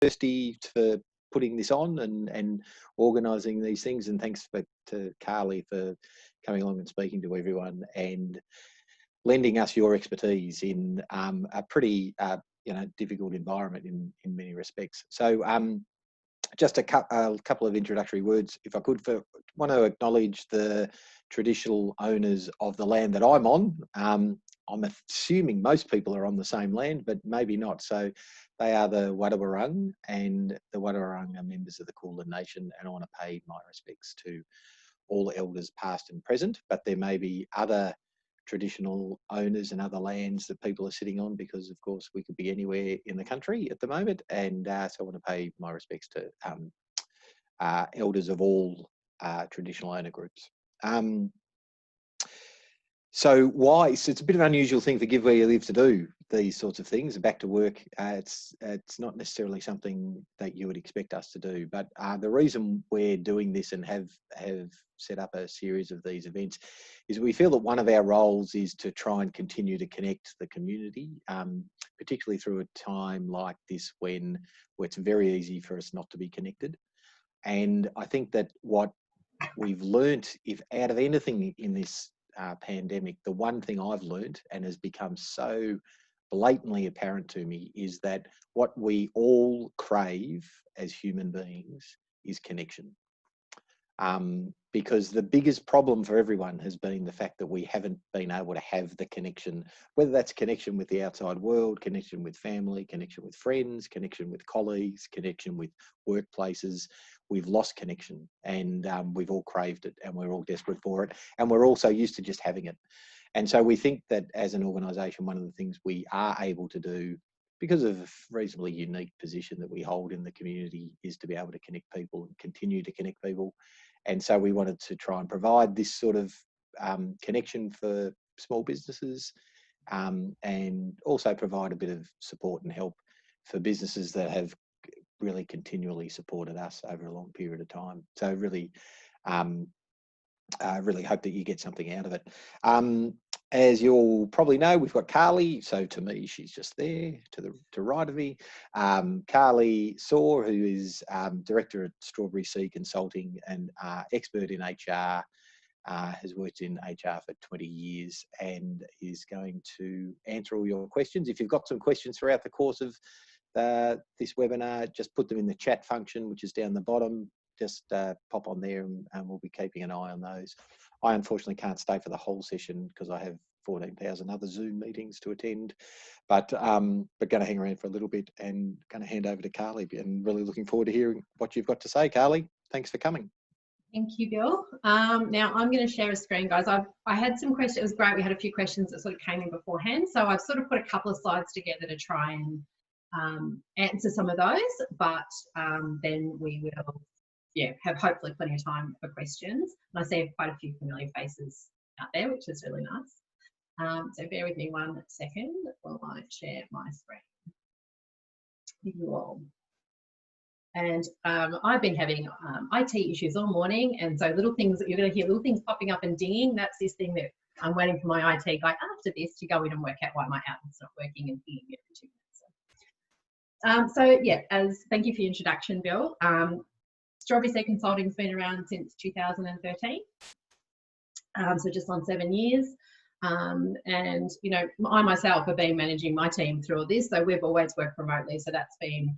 Kirsty for putting this on and organising these things, and thanks to Carly for coming along and speaking to everyone and lending us your expertise in a pretty difficult environment in many respects. So just a couple of introductory words, if I could. Want to acknowledge the traditional owners of the land that I'm on. I'm assuming most people are on the same land, but maybe not. So they are the Wadawurrung, and the Wadawurrung are members of the Kulin Nation, and I want to pay my respects to all elders past and present, but there may be other traditional owners and other lands that people are sitting on, because of course we could be anywhere in the country at the moment, and so I want to pay my respects to elders of all traditional owner groups. So it's a bit of an unusual thing for Give Where You Live to do these sorts of things. Back to work, it's not necessarily something that you would expect us to do, but the reason we're doing this and have set up a series of these events is we feel that one of our roles is to try and continue to connect the community, particularly through a time like this where it's very easy for us not to be connected. And I think that what we've learnt, if out of anything in this pandemic, the one thing I've learned and has become so blatantly apparent to me is that what we all crave as human beings is connection. Because the biggest problem for everyone has been the fact that we haven't been able to have the connection, whether that's connection with the outside world, connection with family, connection with friends, connection with colleagues, connection with workplaces. We've lost connection, and we've all craved it, and we're all desperate for it, and we're also used to just having it. And so we think that as an organisation, one of the things we are able to do, because of a reasonably unique position that we hold in the community, is to be able to connect people and continue to connect people. And so we wanted to try and provide this sort of connection for small businesses, and also provide a bit of support and help for businesses that have really continually supported us over a long period of time. So really, really hope that you get something out of it. As you'll probably know, we've got Carly. So to me, she's just there to right of me. Carly Saw, who is Director at Strawberry Sea Consulting and expert in HR, has worked in HR for 20 years and is going to answer all your questions. If you've got some questions throughout the course of this webinar, just put them in the chat function, which is down the bottom. Just pop on there and we'll be keeping an eye on those. I unfortunately can't stay for the whole session because I have 14,000 other Zoom meetings to attend, but going to hang around for a little bit and going to hand over to Carly, and really looking forward to hearing what you've got to say. Carly, thanks for coming. Thank you, Bill. Now I'm going to share a screen, guys. I had some questions. It was great. We had a few questions that sort of came in beforehand, so I've sort of put a couple of slides together to try and answer some of those, but then we will have hopefully plenty of time for questions. And I see quite a few familiar faces out there, which is really nice. So bear with me 1 second while I share my screen with you all. And I've been having IT issues all morning, and so little things that you're going to hear, little things popping up and dinging. That's this thing that I'm waiting for my IT guy after this to go in and work out why my outlet's not working and dinging every 2 minutes. So thank you for your introduction, Bill. Strawberry Sea Consulting's been around since 2013, so just on 7 years. And you know, I myself have been managing my team through all this, so we've always worked remotely, so that's been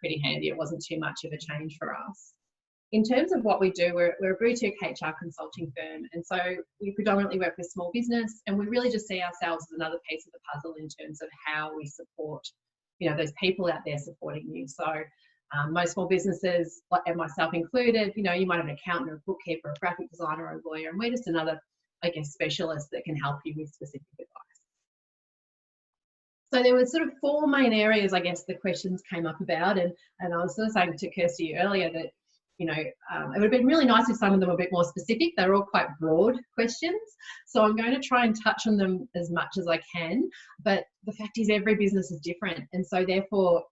pretty handy. It wasn't too much of a change for us. In terms of what we do, we're a boutique HR consulting firm, and so we predominantly work with small business, and we really just see ourselves as another piece of the puzzle in terms of how we support, you know, those people out there supporting you. So most small businesses, and myself included, you know, you might have an accountant or a bookkeeper, a graphic designer or a lawyer, and we're just another, I guess, specialist that can help you with specific advice. So there were sort of 4 main areas, I guess, the questions came up about, and I was sort of saying to Kirsty earlier that, you know, it would have been really nice if some of them were a bit more specific. They're all quite broad questions, so I'm going to try and touch on them as much as I can, but the fact is every business is different, and so therefore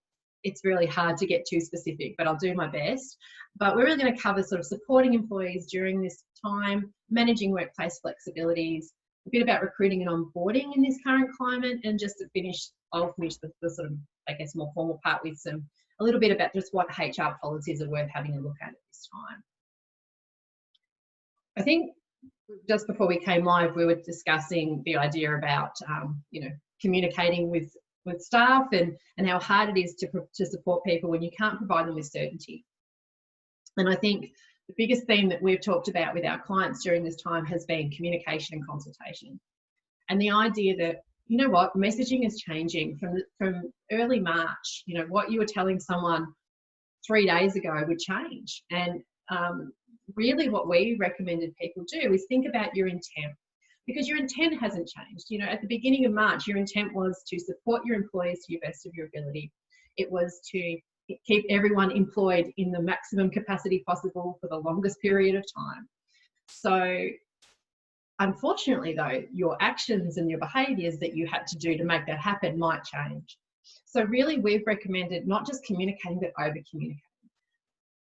it's really hard to get too specific, but I'll do my best. But we're really going to cover sort of supporting employees during this time, managing workplace flexibilities, a bit about recruiting and onboarding in this current climate, and just to finish, I'll finish the sort of, I guess, more formal part with some a little bit about just what HR policies are worth having a look at this time. I think just before we came live, we were discussing the idea about, you know, communicating with staff and how hard it is to support people when you can't provide them with certainty. And I think the biggest theme that we've talked about with our clients during this time has been communication and consultation. And the idea that, you know what, messaging is changing from early March. You know, what you were telling someone 3 days ago would change. And really what we recommended people do is think about your intent, because your intent hasn't changed. You know, at the beginning of March, your intent was to support your employees to your best of your ability. It was to keep everyone employed in the maximum capacity possible for the longest period of time. So unfortunately though, your actions and your behaviours that you had to do to make that happen might change. So really we've recommended not just communicating, but over communicating.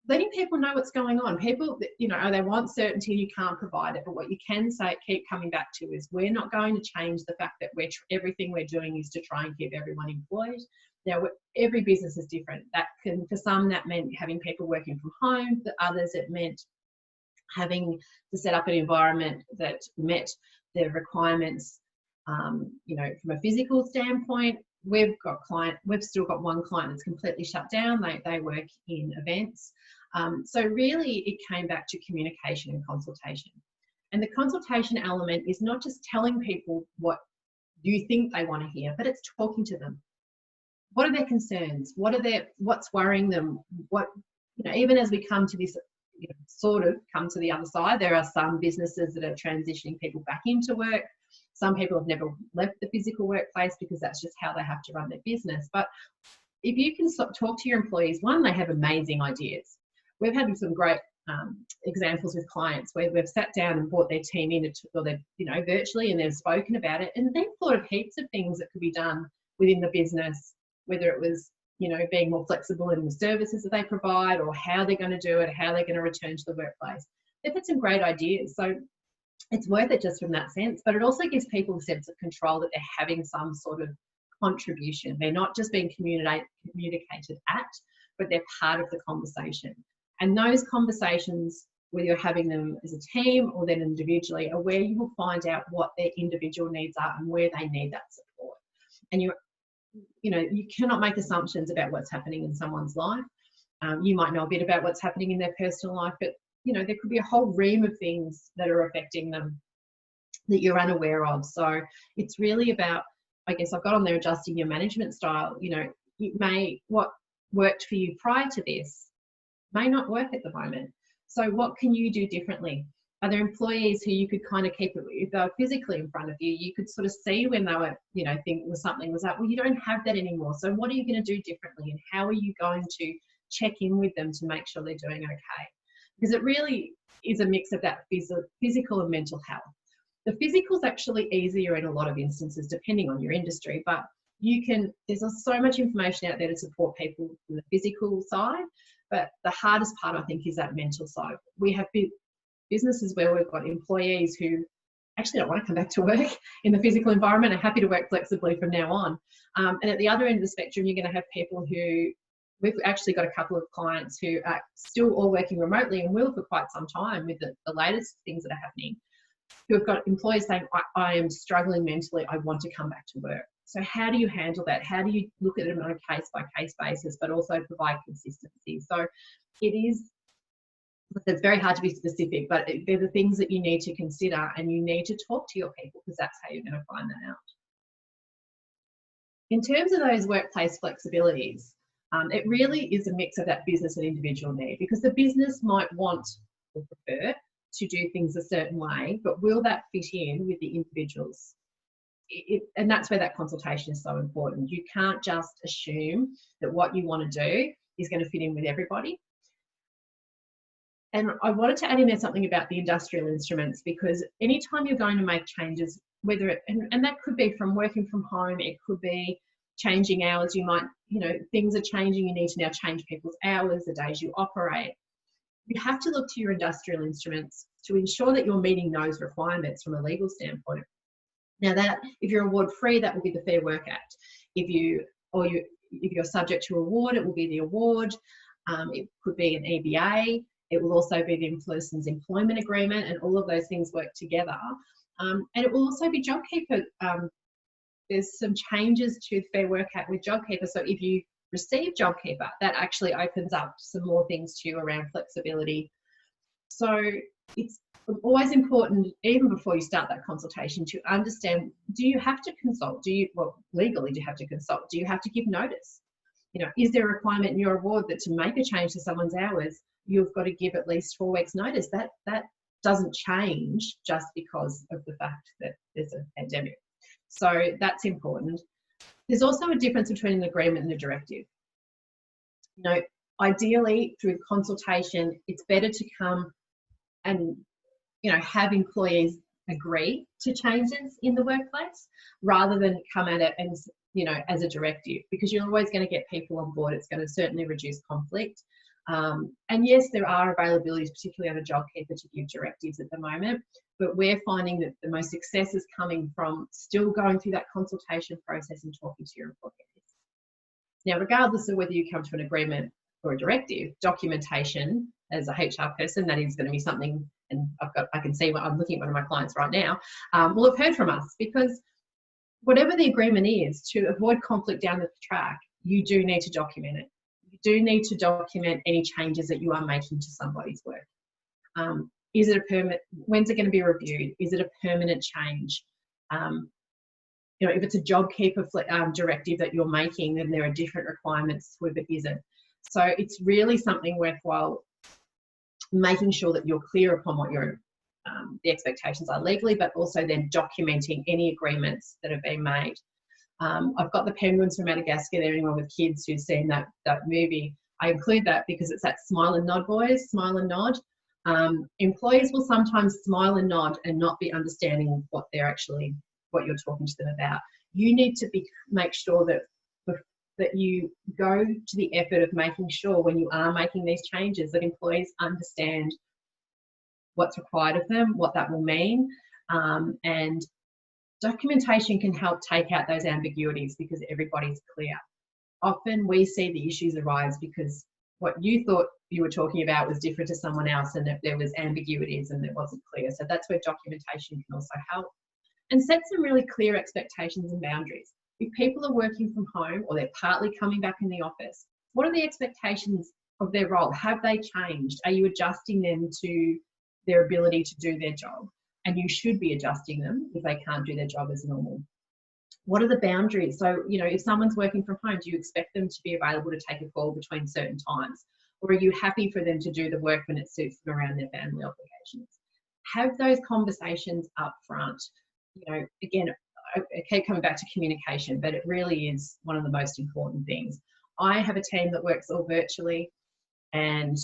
Letting people know what's going on. People, you know, they want certainty, you can't provide it, but what you can say, keep coming back to, is we're not going to change the fact that everything we're doing is to try and keep everyone employed. Now, every business is different. That can, for some, that meant having people working from home. For others, it meant having to set up an environment that met their requirements. You know, from a physical standpoint, we've still got one client that's completely shut down. They work in events. So really, it came back to communication and consultation. And the consultation element is not just telling people what you think they want to hear, but it's talking to them. What are their concerns? What's worrying them? What, you know, even as we come to this, you know, sort of come to the other side, there are some businesses that are transitioning people back into work. Some people have never left the physical workplace because that's just how they have to run their business. But if you can talk to your employees, one, they have amazing ideas. We've had some great examples with clients where we've sat down and brought their team in, or they're, you know, virtually, and they've spoken about it, and they've thought of heaps of things that could be done within the business, whether it was, you know, being more flexible in the services that they provide, or how they're going to do it, how they're going to return to the workplace. They've had some great ideas. So it's worth it just from that sense, but it also gives people a sense of control, that they're having some sort of contribution. They're not just being communicated at, but they're part of the conversation. And those conversations, whether you're having them as a team or then individually, are where you will find out what their individual needs are and where they need that support. And you know, you cannot make assumptions about what's happening in someone's life. You might know a bit about what's happening in their personal life, but you know, there could be a whole ream of things that are affecting them that you're unaware of. So it's really about, I guess I've got on there, adjusting your management style. You know, what worked for you prior to this may not work at the moment. So what can you do differently? Are there employees who you could kind of keep it, if they were physically in front of you, you could sort of see when they were, you know, think something was up. Well, you don't have that anymore. So what are you going to do differently? And how are you going to check in with them to make sure they're doing okay? Because it really is a mix of that physical and mental health. The physical is actually easier in a lot of instances, depending on your industry, but there's so much information out there to support people from the physical side, but the hardest part, I think, is that mental side. We have businesses where we've got employees who actually don't want to come back to work in the physical environment, are happy to work flexibly from now on. And at the other end of the spectrum, you're going to have people who, we've actually got a couple of clients who are still all working remotely and will for quite some time with the latest things that are happening, who have got employees saying, I am struggling mentally, I want to come back to work. So how do you handle that? How do you look at it on a case-by-case basis, but also provide consistency? So it's very hard to be specific, but they're the things that you need to consider, and you need to talk to your people, because that's how you're going to find that out. In terms of those workplace flexibilities, it really is a mix of that business and individual need, because the business might want or prefer to do things a certain way, but will that fit in with the individuals? And that's where that consultation is so important. You can't just assume that what you want to do is going to fit in with everybody. And I wanted to add in there something about the industrial instruments, because anytime you're going to make changes, and that could be from working from home, it could be changing hours, you might, you know, things are changing, you need to now change people's hours, the days you operate. You have to look to your industrial instruments to ensure that you're meeting those requirements from a legal standpoint. Now that, if you're award free, that will be the Fair Work Act. if you're subject to award, it will be the award. It could be an EBA. It will also be the person's employment agreement, and all of those things work together. And it will also be JobKeeper. There's some changes to the Fair Work Act with JobKeeper. So if you receive JobKeeper, that actually opens up some more things to you around flexibility. So it's always important, even before you start that consultation, to understand, do you have to consult? Well, legally, do you have to consult? Do you have to give notice? You know, is there a requirement in your award that to make a change to someone's hours, you've got to give at least 4 weeks notice? That doesn't change just because of the fact that there's a pandemic. So that's important. There's also a difference between an agreement and a directive. You know, ideally through consultation, it's better to come and, you know, have employees agree to changes in the workplace rather than come at it and, you know, as a directive, because you're always going to get people on board. It's going to certainly reduce conflict. And yes, there are availabilities, particularly under JobKeeper, to give directives at the moment, but we're finding that the most success is coming from still going through that consultation process and talking to your employees. Now, regardless of whether you come to an agreement or a directive, documentation as a HR person, that is going to be something, and I can see, I'm looking at one of my clients right now, will have heard from us, because whatever the agreement is, to avoid conflict down the track, you do need to document it. You do need to document any changes that you are making to somebody's work. Is it a permit? When's it going to be reviewed? Is it a permanent change? You know, if it's a JobKeeper directive that you're making, then there are different requirements to if it isn't. So it's really something worthwhile making sure that you're clear upon what your the expectations are legally, but also then documenting any agreements that have been made. I've got the penguins from Madagascar there. Anyone with kids who's seen that movie, I include that because it's that smile and nod, boys, smile and nod. Employees will sometimes smile and nod and not be understanding what you're talking to them about. You need to make sure that you go to the effort of making sure when you are making these changes that employees understand what's required of them, what that will mean, and documentation can help take out those ambiguities because everybody's clear. Often we see the issues arise because what you thought you were talking about was different to someone else, and there was ambiguities and it wasn't clear. So that's where documentation can also help. And set some really clear expectations and boundaries. If people are working from home or they're partly coming back in the office, what are the expectations of their role? Have they changed? Are you adjusting them to their ability to do their job? And you should be adjusting them if they can't do their job as normal. What are the boundaries? So, you know, if someone's working from home, do you expect them to be available to take a call between certain times? Or are you happy for them to do the work when it suits them around their family obligations? Have those conversations up front. You know, again, I keep coming back to communication, but it really is one of the most important things. I have a team that works all virtually, and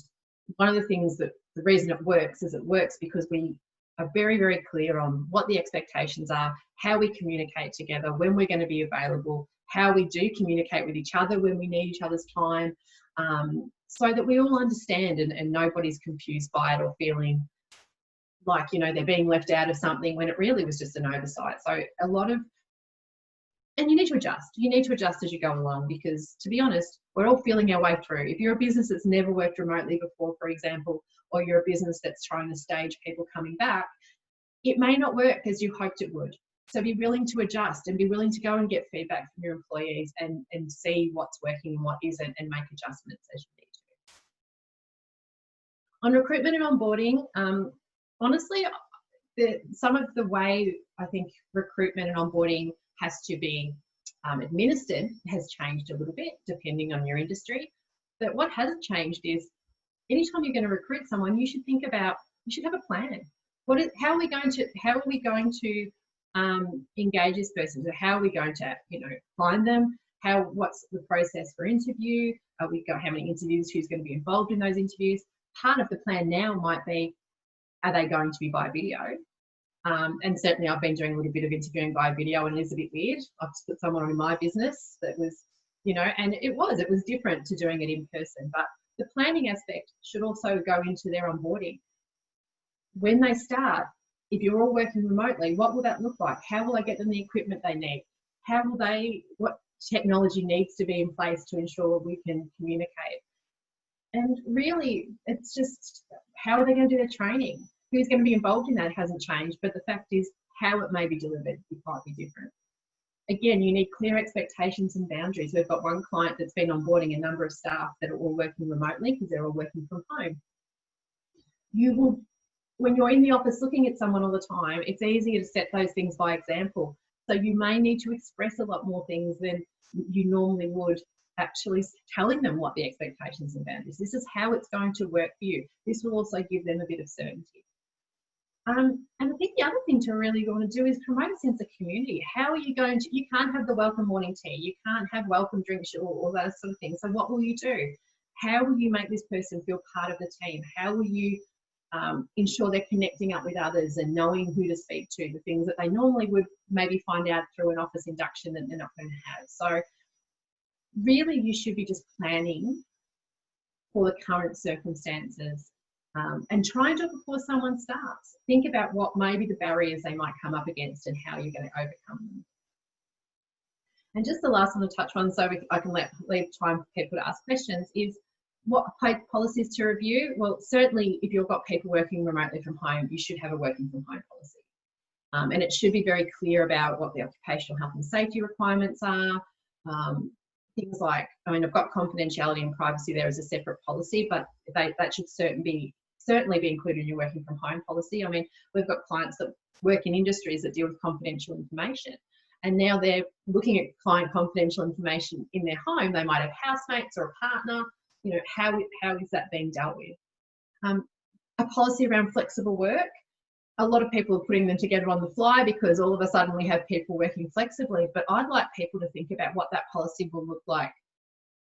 one of the things the reason it works is it works because we are very, very clear on what the expectations are, how we communicate together, when we're going to be available, how we do communicate with each other when we need each other's time, so that we all understand and nobody's confused by it or feeling like, you know, they're being left out of something when it really was just an oversight. So and you need to adjust. You need to adjust as you go along because, to be honest, we're all feeling our way through. If you're a business that's never worked remotely before, for example, or you're a business that's trying to stage people coming back, it may not work as you hoped it would. So be willing to adjust and be willing to go and get feedback from your employees and see what's working and what isn't and make adjustments as you need to. On recruitment and onboarding, honestly, some of the way I think recruitment and onboarding has to be administered has changed a little bit depending on your industry. But what hasn't changed is anytime you're going to recruit someone, you should have a plan. How are we going to engage this person? So how are we going to, you know, find them? What's the process for interview? How many interviews? Who's going to be involved in those interviews? Part of the plan now might be, are they going to be by video? And certainly I've been doing a little bit of interviewing by video, and it is a bit weird. I've just put someone in my business that was, you know, and it was different to doing it in person. But the planning aspect should also go into their onboarding. When they start, if you're all working remotely, what will that look like? How will I get them the equipment they need? technology needs to be in place to ensure we can communicate. And really, it's just, how are they going to do their training? Who's going to be involved in that hasn't changed, but the fact is how it may be delivered might be different. Again, you need clear expectations and boundaries. We've got one client that's been onboarding a number of staff that are all working remotely because they're all working from home. You will, when you're in the office looking at someone all the time, it's easier to set those things by example. So you may need to express a lot more things than you normally would, actually telling them what the expectations and boundaries. This is how it's going to work for you. This will also give them a bit of certainty. And I think the other thing to really want to do is promote a sense of community. How are you going to, you can't have the welcome morning tea, you can't have welcome drinks or all those sort of things. So what will you do? How will you make this person feel part of the team? How will you ensure they're connecting up with others and knowing who to speak to, the things that they normally would maybe find out through an office induction that they're not going to have. So really you should be just planning for the current circumstances. And try and do it before someone starts. Think about what maybe the barriers they might come up against and how you're going to overcome them. And just the last one to touch on, so I can leave time for people to ask questions, is what policies to review? Well, certainly if you've got people working remotely from home, you should have a working from home policy. And it should be very clear about what the occupational health and safety requirements are. Things like, I mean, I've got confidentiality and privacy there as a separate policy, but that should certainly be included in your working from home policy. I mean, we've got clients that work in industries that deal with confidential information, and now they're looking at client confidential information in their home. They might have housemates or a partner. You know, how is that being dealt with? A policy around flexible work. A lot of people are putting them together on the fly because all of a sudden we have people working flexibly, but I'd like people to think about what that policy will look like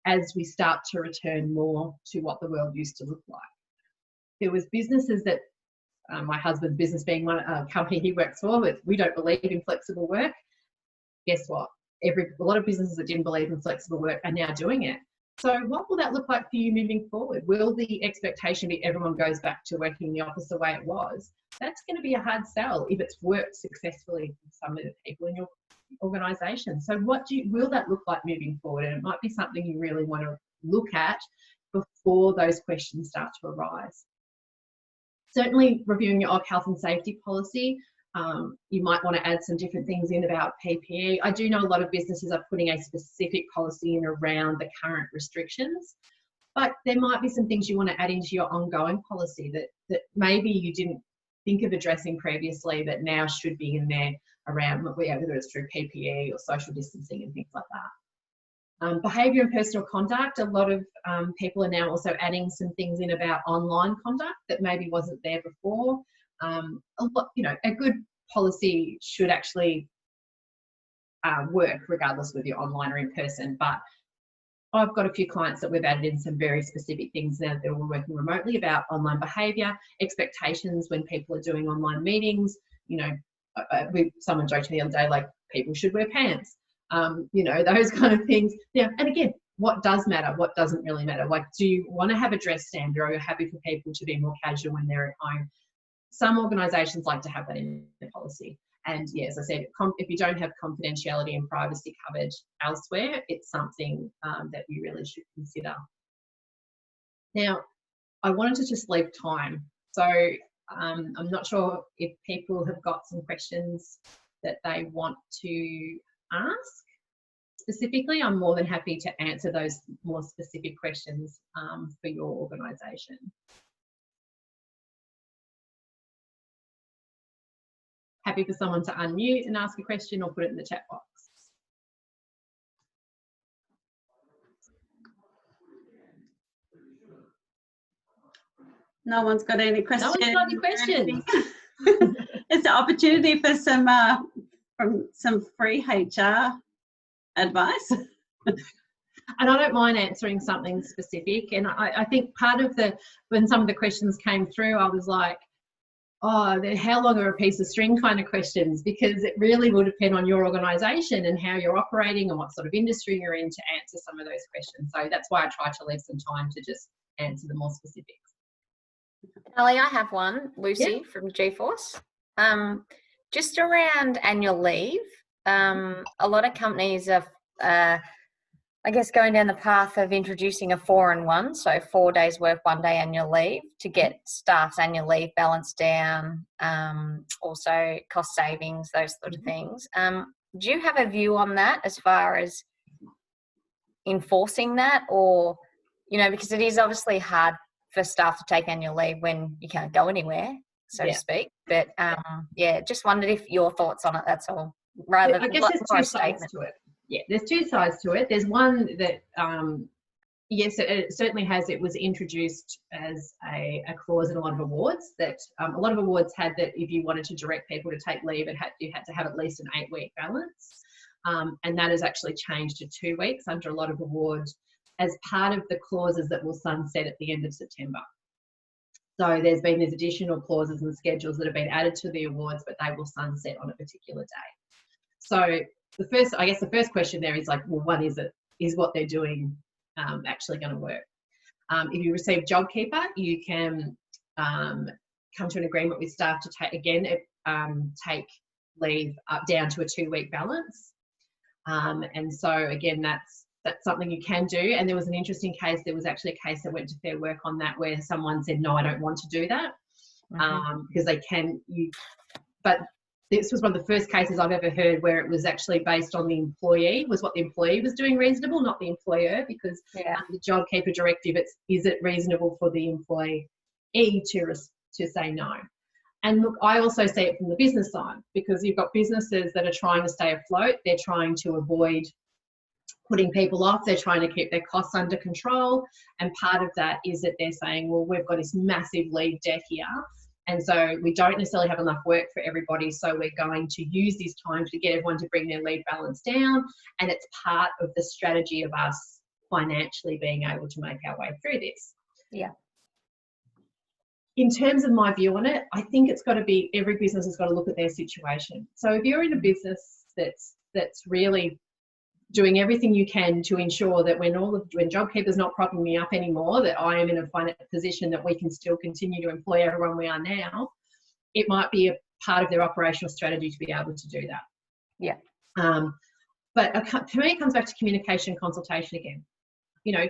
as we start to return more to what the world used to look like. There was businesses that, my husband's business being one company he works for, but we don't believe in flexible work. Guess what? A lot of businesses that didn't believe in flexible work are now doing it. So what will that look like for you moving forward? Will the expectation be everyone goes back to working in the office the way it was? That's going to be a hard sell if it's worked successfully for some of the people in your organisation. So will that look like moving forward? And it might be something you really want to look at before those questions start to arise. Certainly reviewing your health and safety policy. You might want to add some different things in about PPE. I do know a lot of businesses are putting a specific policy in around the current restrictions, but there might be some things you want to add into your ongoing policy that maybe you didn't think of addressing previously, but now should be in there around whether it's through PPE or social distancing and things like that. Behaviour and personal conduct. A lot of people are now also adding some things in about online conduct that maybe wasn't there before. A good policy should actually work regardless whether you're online or in person. But I've got a few clients that we've added in some very specific things now that we're working remotely about online behaviour, expectations when people are doing online meetings. You know, someone joked to me the other day, like, people should wear pants. You know, those kind of things. Yeah, and again, what does matter? What doesn't really matter? Like, do you want to have a dress standard, or are you happy for people to be more casual when they're at home? Some organisations like to have that in their policy. And yeah, as I said, if you don't have confidentiality and privacy covered elsewhere, it's something that you really should consider. Now, I wanted to just leave time. So I'm not sure if people have got some questions that they want to ask. Specifically, I'm more than happy to answer those more specific questions for your organisation. Happy for someone to unmute and ask a question, or put it in the chat box. No one's got any questions. No one's got any questions. It's an opportunity for some free HR advice. And I don't mind answering something specific. And I think part of when some of the questions came through, I was like, oh, they're how long are a piece of string kind of questions, because it really will depend on your organisation and how you're operating and what sort of industry you're in to answer some of those questions. So that's why I try to leave some time to just answer the more specifics. Ellie, I have one. Lucy from GForce. Just around annual leave, a lot of companies are I guess, going down the path of introducing a 4-in-1, so 4 days work, 1 day annual leave, to get staff's annual leave balance down, also cost savings, those sort of things. Do you have a view on that as far as enforcing that, or, because it is obviously hard for staff to take annual leave when you can't go anywhere, so to speak. But just wondered if your thoughts on it, that's all. Rather, I guess there's two sides to it. Yeah, there's two sides to it. There's one that, yes, it certainly has. It was introduced as a clause in a lot of awards that a lot of awards had that if you wanted to direct people to take leave, you had to have at least an 8-week balance. And that has actually changed to 2 weeks under a lot of awards as part of the clauses that will sunset at the end of September. So there's been these additional clauses and schedules that have been added to the awards, but they will sunset on a particular day. So the first question there is like, well, what is it? Is what they're doing actually going to work? If you receive JobKeeper, you can come to an agreement with staff to take leave up down to a 2-week balance. And so again, that's something you can do. And there was an interesting case. There was actually a case that went to Fair Work on that, where someone said, no, I don't want to do that, because they can. But this was one of the first cases I've ever heard where it was actually based on the employee, was what the employee was doing reasonable, not the employer, because the JobKeeper directive, is it reasonable for the employee to say no? And look, I also see it from the business side, because you've got businesses that are trying to stay afloat. They're trying to avoid putting people off. They're trying to keep their costs under control. And part of that is that they're saying, well, we've got this massive leave debt here, and so we don't necessarily have enough work for everybody, so we're going to use this time to get everyone to bring their leave balance down. And it's part of the strategy of us financially being able to make our way through this. Yeah. In terms of my view on it, I think it's got to be, every business has got to look at their situation. So if you're in a business that's really doing everything you can to ensure that when JobKeeper's not propping me up anymore, that I am in a financial position that we can still continue to employ everyone we are now, it might be a part of their operational strategy to be able to do that. Yeah. But to me, it comes back to communication, consultation again.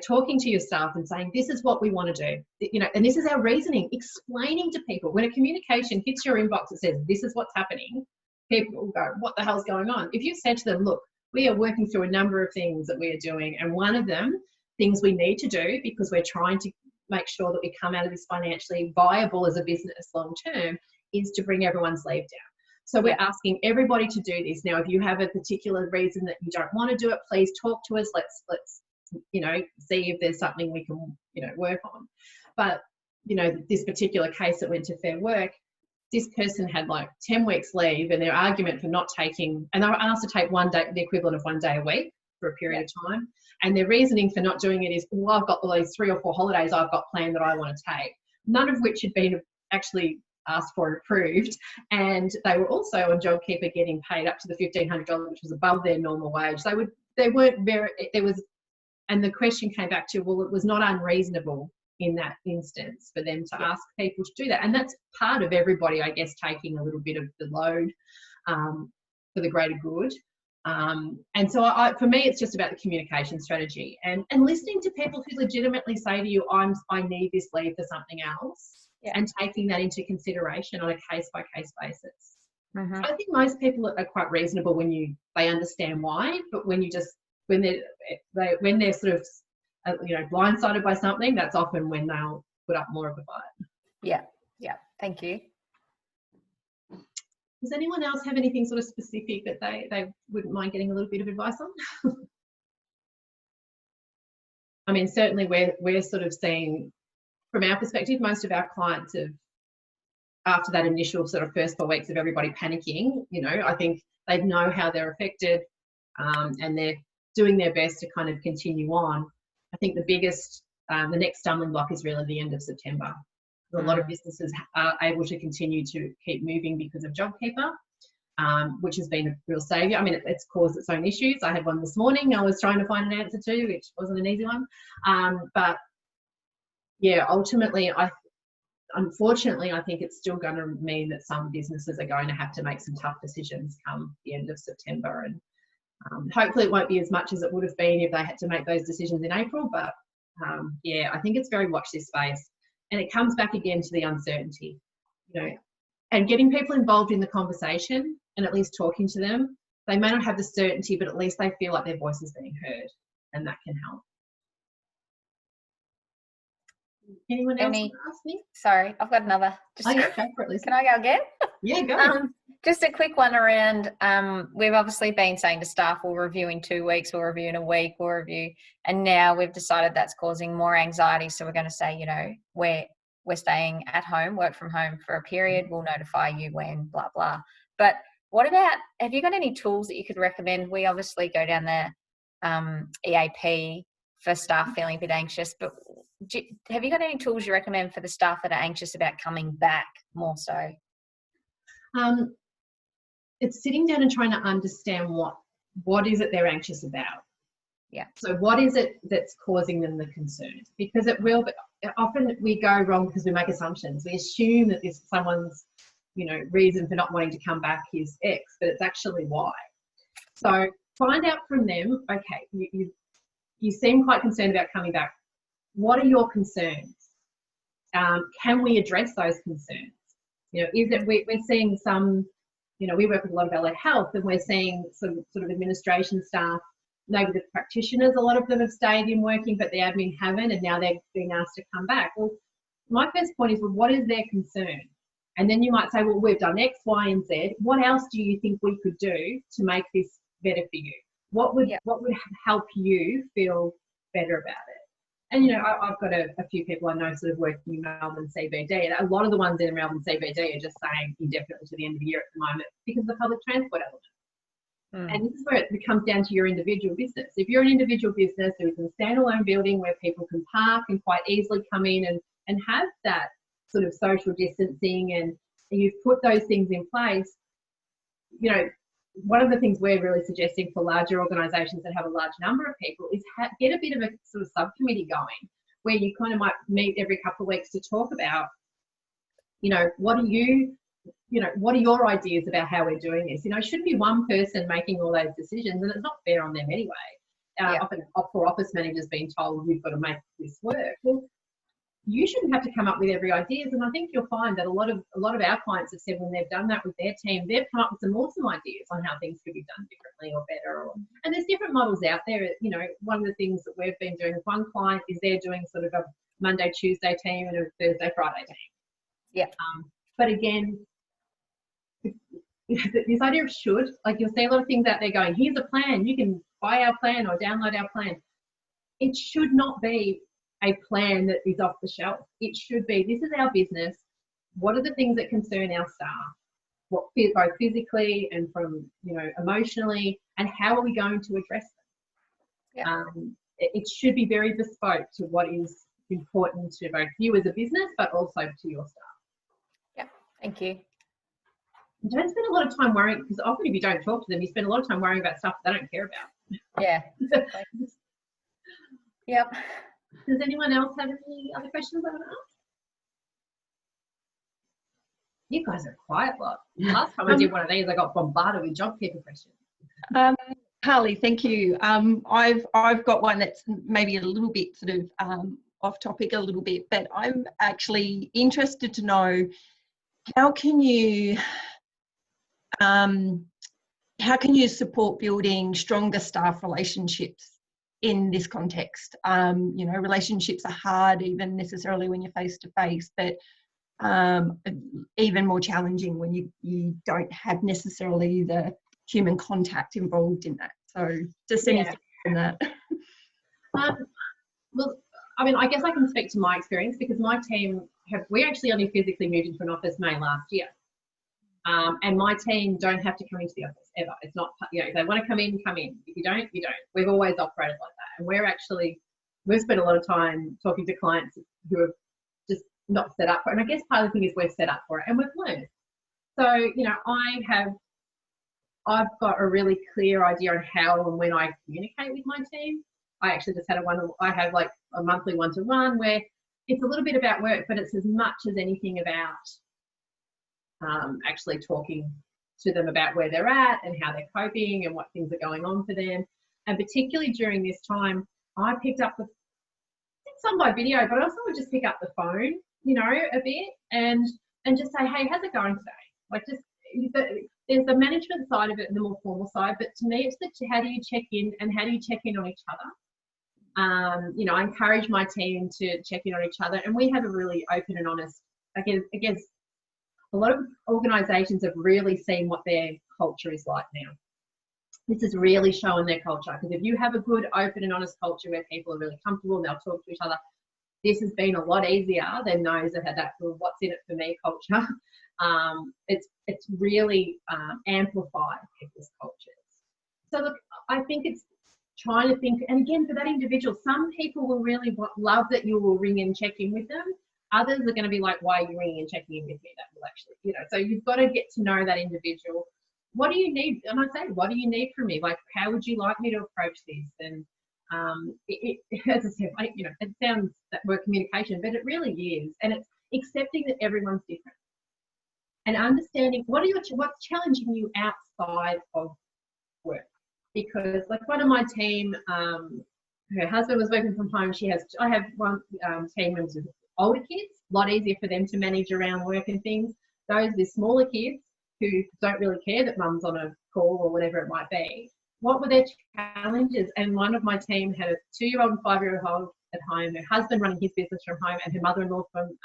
Talking to your staff and saying, this is what we want to do, and this is our reasoning, explaining to people. When a communication hits your inbox that says, this is what's happening, people will go, what the hell's going on? If you said to them, look, we are working through a number of things that we are doing, and one of them, things we need to do because we're trying to make sure that we come out of this financially viable as a business long term, is to bring everyone's leave down. So we're asking everybody to do this. Now, if you have a particular reason that you don't want to do it, please talk to us. Let's see if there's something we can, work on. But, this particular case that went to Fair Work, this person had like 10 weeks leave, and their argument for not taking, and they were asked to take 1 day, the equivalent of 1 day a week for a period of time. And their reasoning for not doing it is, well, I've got all these 3 or 4 holidays I've got planned that I want to take, none of which had been actually asked for and approved. And they were also on JobKeeper getting paid up to the $1,500, which was above their normal wage. And the question came back to, well, it was not unreasonable in that instance for them to ask people to do that. And that's part of everybody, I guess, taking a little bit of the load for the greater good. And so for me, it's just about the communication strategy and listening to people who legitimately say to you, I need this leave for something else, and taking that into consideration on a case-by-case basis. I think most people are quite reasonable when they understand why, but when they're sort of blindsided by something, that's often when they'll put up more of a fight. Yeah. Thank you. Does anyone else have anything sort of specific that they wouldn't mind getting a little bit of advice on? I mean, certainly we're sort of seeing, from our perspective, most of our clients have, after that initial sort of first 4 weeks of everybody panicking, I think they know how they're affected, and they're doing their best to kind of continue on. I think the next stumbling block is really the end of September. A lot of businesses are able to continue to keep moving because of JobKeeper, which has been a real saviour. I mean, it's caused its own issues. I had one this morning I was trying to find an answer to, which wasn't an easy one. But yeah, ultimately, unfortunately, I think it's still going to mean that some businesses are going to have to make some tough decisions come the end of September. Hopefully it won't be as much as it would have been if they had to make those decisions in April, but yeah, I think it's very watch this space. And it comes back again to the uncertainty, you know, and getting people involved in the conversation and at least talking to them. They may not have the certainty, but at least they feel like their voice is being heard, and that can help. Anyone else want to ask me? Sorry, I've got another. Oh, yeah, go for it, Lisa. Can I go again? Yeah, go. Just a quick one around, we've obviously been saying to staff, we'll review in 2 weeks, we'll review in a week, we'll review, and now we've decided that's causing more anxiety. So we're going to say, you know, we're staying at home, work from home for a period, we'll notify you when, blah, blah. But what about, have you got any tools that you could recommend? We obviously go down the EAP for staff feeling a bit anxious, but have you got any tools you recommend for the staff that are anxious about coming back more so? It's sitting down and trying to understand what is it they're anxious about. Yeah. So what is it that's causing them the concern? Because it will, but often we go wrong because we make assumptions. We assume that this someone's, you know, reason for not wanting to come back is X, but it's actually Y. So find out from them. Okay, you seem quite concerned about coming back. What are your concerns? Can we address those concerns? You know, is it we're seeing some. You know, we work with a lot of allied health, and we're seeing sort of administration staff, maybe the practitioners, a lot of them have stayed in working, but the admin haven't, and now they're being asked to come back. Well, my first point is, well, what is their concern? And then you might say, well, we've done X, Y, and Z. What else do you think we could do to make this better for you? What would help you feel better about it? And, you know, I've got a few people I know sort of working in Melbourne CBD, and a lot of the ones in Melbourne CBD are just saying indefinitely to the end of the year at the moment because of the public transport element. And this is where it comes down to your individual business. If you're an individual business who is in a standalone building where people can park and quite easily come in and have that sort of social distancing, and you've put those things in place, you know, one of the things we're really suggesting for larger organisations that have a large number of people is get a bit of a sort of subcommittee going where you kind of might meet every couple of weeks to talk about, you know, what are your ideas about how we're doing this? You know, it shouldn't be one person making all those decisions, and it's not fair on them anyway. Often for office managers being told you've got to make this work. Well, you shouldn't have to come up with every idea, and I think you'll find that a lot of our clients have said when they've done that with their team, they've come up with some awesome ideas on how things could be done differently or better. And there's different models out there. You know, one of the things that we've been doing with one client is they're doing sort of a Monday, Tuesday team and a Thursday, Friday team. Yeah. But again, this idea of should, like you'll see a lot of things out there going, here's a plan, you can buy our plan or download our plan. It should not be a plan that is off the shelf. It should be, this is our business. What are the things that concern our staff? What, both physically and from, you know, emotionally, and how are we going to address them? Yeah. It should be very bespoke to what is important to both you as a business, but also to your staff. Yeah, thank you. Don't spend a lot of time worrying, because often if you don't talk to them, you spend a lot of time worrying about stuff they don't care about. Yeah. Yep. Does anyone else have any other questions I want to ask? You guys are quiet lot. Last time I did one of these, I got bombarded with JobKeeper questions. Carly, thank you. I've got one that's maybe a little bit sort of off topic a little bit, but I'm actually interested to know how can you support building stronger staff relationships in this context? You know, relationships are hard, even necessarily when you're face to face, but even more challenging when you don't have necessarily the human contact involved in that. So just anything on that. Well, I mean, I guess I can speak to my experience because my team we actually only physically moved into an office May last year. And my team don't have to come into the office ever. It's not, you know, if they want to come in, come in. If you don't, you don't. We've always operated like that. And we've spent a lot of time talking to clients who have just not set up for it. And I guess part of the thing is we're set up for it and we've learned. So, you know, I've got a really clear idea on how and when I communicate with my team. I actually just had I have like a monthly one-to-one where it's a little bit about work, but it's as much as anything about actually talking to them about where they're at and how they're coping and what things are going on for them. And particularly during this time, I picked up some by video, but I also would just pick up the phone, you know, a bit and just say, hey, how's it going today? Like, just there's the management side of it and the more formal side, but to me, it's the how do you check in and how do you check in on each other? You know, I encourage my team to check in on each other, and we have a really open and honest. Again, a lot of organisations have really seen what their culture is like now. This is really showing their culture, because if you have a good, open and honest culture where people are really comfortable and they'll talk to each other, this has been a lot easier than those that had that what's in it for me culture. It's really amplified people's cultures. So look, I think it's trying to think, and again, for that individual, some people will really love that you will ring and check in with them. Others are going to be like, why are you ringing and checking in with me? That will actually, you know, so you've got to get to know that individual. What do you need? And I say, what do you need from me? Like, how would you like me to approach this? And as I said, you know, it sounds that word communication, but it really is. And it's accepting that everyone's different and understanding what's challenging you outside of work. Because like one of my team, her husband was working from home. I have one team members with older kids, a lot easier for them to manage around work and things. Those with smaller kids who don't really care that mum's on a call or whatever it might be. What were their challenges? And one of my team had a 2-year-old and 5-year-old at home, her husband running his business from home, and her mother-in-law from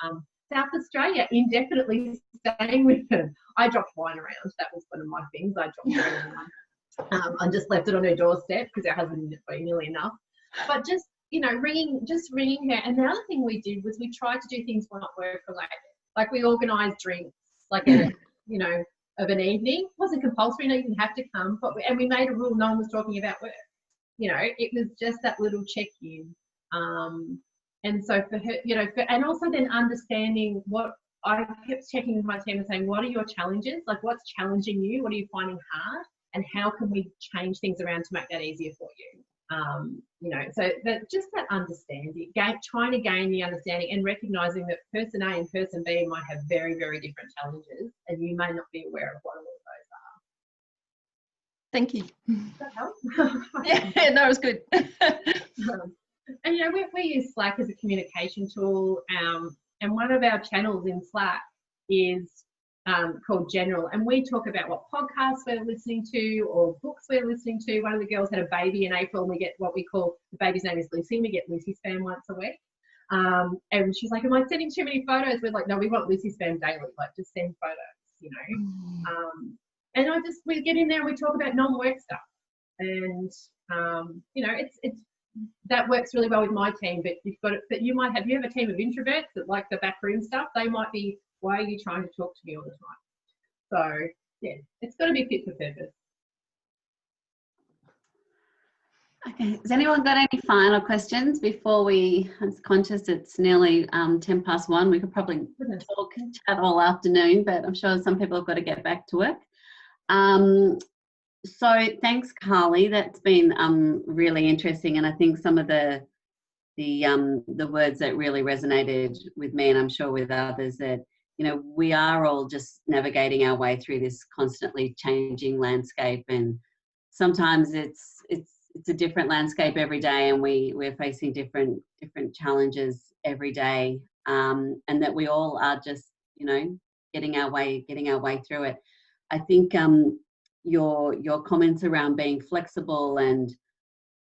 South Australia indefinitely staying with them. I dropped wine around. That was one of my things. I dropped wine. I just left it on her doorstep because her husband didn't pay nearly enough. But just, you know, ringing her. And the other thing we did was we tried to do things not work related. Like we organised drinks, like a, you know, of an evening. It wasn't compulsory, no, you didn't have to come, and we made a rule no one was talking about work. You know, it was just that little check-in. And so for her, you know, and also then understanding what I kept checking with my team and saying, what are your challenges? Like, what's challenging you? What are you finding hard? And how can we change things around to make that easier for you? You know, so that just that understanding, trying to gain the understanding and recognizing that person A and person B might have very, very different challenges, and you may not be aware of what all of those are. Thank you. Does that help? Yeah, no, it was good. And you know, we use Slack as a communication tool, and one of our channels in Slack is called General, and we talk about what podcasts we're listening to or books we're listening to. One of the girls had a baby in April, and we get what we call, the baby's name is Lucy, and we get Lucy spam once a week. And she's like, am I sending too many photos? We're like, no, we want Lucy spam daily, like just send photos, you know. And we get in there and we talk about non-work stuff, and you know, it's that works really well with my team. But you have a team of introverts that like the backroom stuff. They might be, why are you trying to talk to me all the time? So yeah, it's got to be fit for purpose. Okay, has anyone got any final questions before I'm conscious it's nearly 1:10. We could probably chat all afternoon, but I'm sure some people have got to get back to work. So thanks, Carly. That's been really interesting, and I think some of the words that really resonated with me, and I'm sure with others, that, you know, we are all just navigating our way through this constantly changing landscape, and sometimes it's a different landscape every day, and we're facing different challenges every day, and that we all are just, you know, getting our way through it. I think your comments around being flexible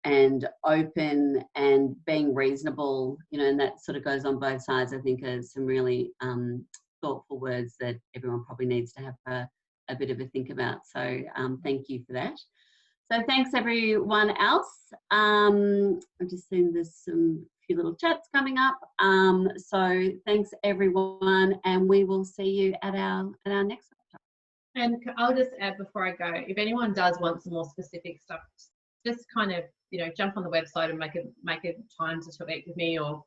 and open and being reasonable, you know, and that sort of goes on both sides, I think are some really thoughtful words that everyone probably needs to have a bit of a think about. So thank you for that. So thanks everyone else. I've just seen there's some few little chats coming up. So thanks everyone, and we will see you at our next workshop. And I'll just add before I go, if anyone does want some more specific stuff, just kind of, you know, jump on the website and make a time to speak with me, or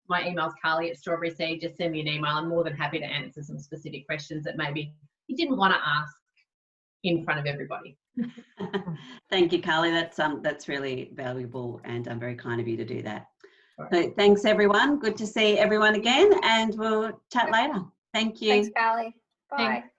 my email's carly@strawberryseed. Just send me an email. I'm more than happy to answer some specific questions that maybe you didn't want to ask in front of everybody. Thank you, Carly. That's really valuable, and very kind of you to do that. Right. So thanks everyone. Good to see everyone again, and we'll chat later. Thank you. Thanks, Carly. Bye. Thanks.